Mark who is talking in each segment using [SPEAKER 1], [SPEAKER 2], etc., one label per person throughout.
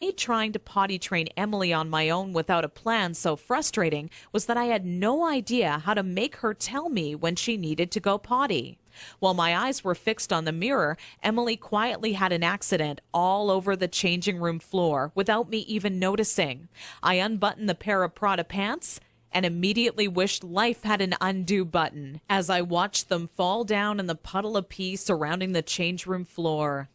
[SPEAKER 1] made trying to potty train Emily on my own without a plan so frustrating was that I had no idea how to make her tell me when she needed to go potty. While my eyes were fixed on the mirror, Emily quietly had an accident all over the changing room floor without me even noticing. I unbuttoned the pair of Prada pants and immediately wished life had an undo button as I watched them fall down in the puddle of pee surrounding the change room floor.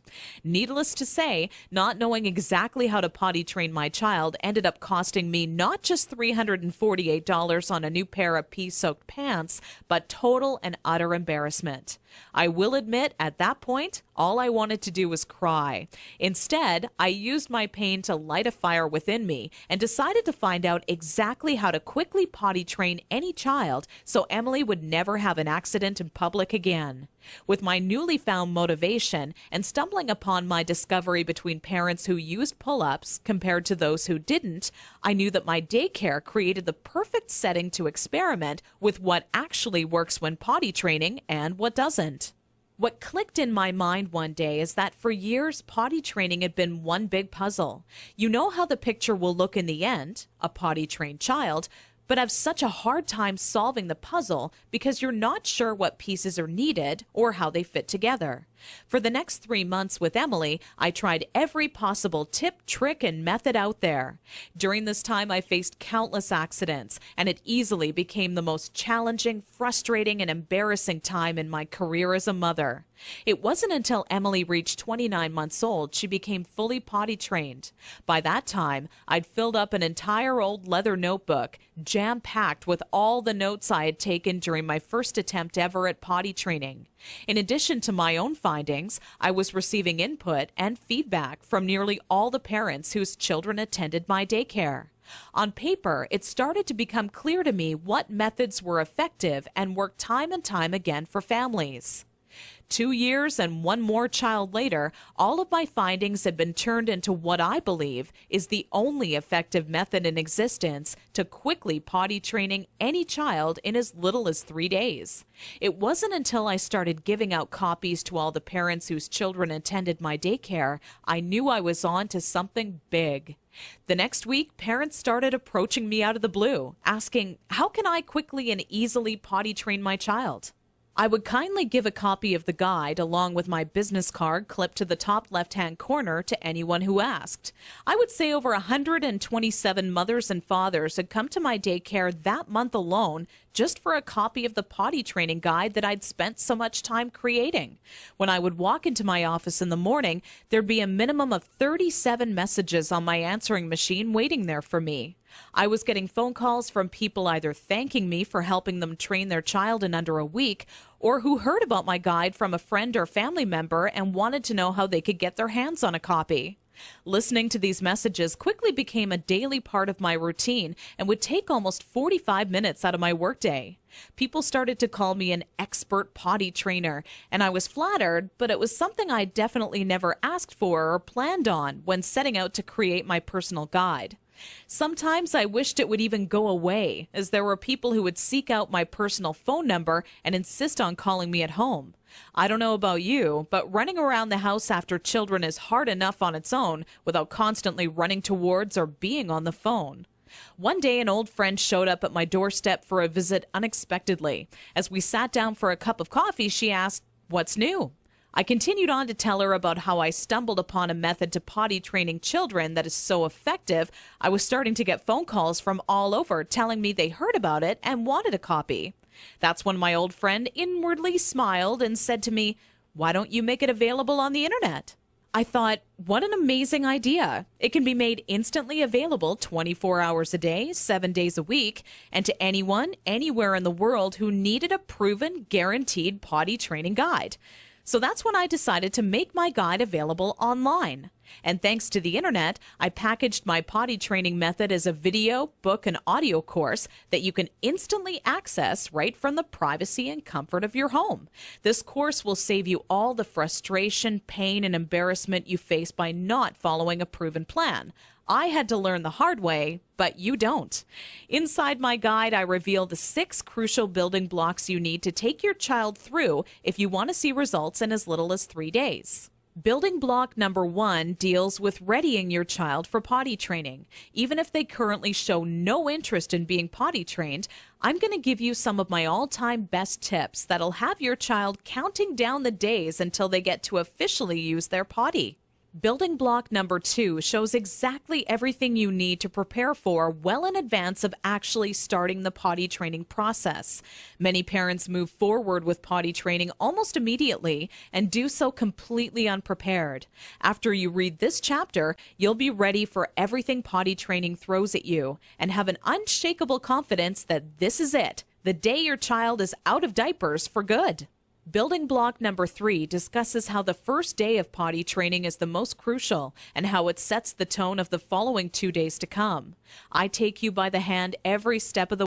[SPEAKER 1] Needless to say, not knowing exactly how to potty train my child ended up costing me not just $348 on a new pair of pee-soaked pants, but total and utter embarrassment. I will admit, at that point, all I wanted to do was cry. Instead, I used my pain to light a fire within me and decided to find out exactly how to quickly potty train any child so Emily would never have an accident in public again. With my newly found motivation and stumbling upon my discovery between parents who used pull-ups compared to those who didn't, I knew that my daycare created the perfect setting to experiment with what actually works when potty training and what doesn't. What clicked in my mind one day is that for years, potty training had been one big puzzle. You know how the picture will look in the end, a potty-trained child, but have such a hard time solving the puzzle because you're not sure what pieces are needed or how they fit together. For the next 3 months with Emily, I tried every possible tip, trick, and method out there. During this time, I faced countless accidents, and it easily became the most challenging, frustrating, and embarrassing time in my career as a mother. It wasn't until Emily reached 29 months old she became fully potty trained. By that time, I'd filled up an entire old leather notebook, jam-packed with all the notes I had taken during my first attempt ever at potty training. In addition to my own findings, I was receiving input and feedback from nearly all the parents whose children attended my daycare. On paper, it started to become clear to me what methods were effective and worked time and time again for families. 2 years and one more child later, all of my findings had been turned into what I believe is the only effective method in existence to quickly potty training any child in as little as 3 days. It wasn't until I started giving out copies to all the parents whose children attended my daycare I knew I was on to something big. The next week, parents started approaching me out of the blue, asking, how can I quickly and easily potty train my child? I would kindly give a copy of the guide along with my business card clipped to the top left-hand corner to anyone who asked. I would say over 127 mothers and fathers had come to my daycare that month alone just for a copy of the potty training guide that I'd spent so much time creating. When I would walk into my office in the morning, there'd be a minimum of 37 messages on my answering machine waiting there for me. I was getting phone calls from people either thanking me for helping them train their child in under a week or who heard about my guide from a friend or family member and wanted to know how they could get their hands on a copy. Listening to these messages quickly became a daily part of my routine and would take almost 45 minutes out of my workday. People started to call me an expert potty trainer, and I was flattered, but it was something I definitely never asked for or planned on when setting out to create my personal guide. Sometimes I wished it would even go away, as there were people who would seek out my personal phone number and insist on calling me at home. I don't know about you, but running around the house after children is hard enough on its own without constantly running towards or being on the phone. One day, an old friend showed up at my doorstep for a visit unexpectedly. As we sat down for a cup of coffee, she asked, "What's new?" I continued on to tell her about how I stumbled upon a method to potty training children that is so effective, I was starting to get phone calls from all over telling me they heard about it and wanted a copy. That's when my old friend inwardly smiled and said to me, "Why don't you make it available on the internet?" I thought, what an amazing idea. It can be made instantly available 24 hours a day, 7 days a week, and to anyone, anywhere in the world who needed a proven, guaranteed potty training guide. So that's when I decided to make my guide available online. And thanks to the internet, I packaged my potty training method as a video, book, and audio course that you can instantly access right from the privacy and comfort of your home. This course will save you all the frustration, pain, and embarrassment you face by not following a proven plan. I had to learn the hard way, but you don't. Inside my guide, I reveal the 6 crucial building blocks you need to take your child through if you want to see results in as little as 3 days. Building block number 1 deals with readying your child for potty training. Even if they currently show no interest in being potty trained, I'm going to give you some of my all-time best tips that'll have your child counting down the days until they get to officially use their potty. Building block number 2 shows exactly everything you need to prepare for well in advance of actually starting the potty training process. Many parents move forward with potty training almost immediately and do so completely unprepared. After you read this chapter, you'll be ready for everything potty training throws at you and have an unshakable confidence that this is it, the day your child is out of diapers for good. Building block number 3 discusses how the first day of potty training is the most crucial and how it sets the tone of the following 2 days to come. I take you by the hand every step of the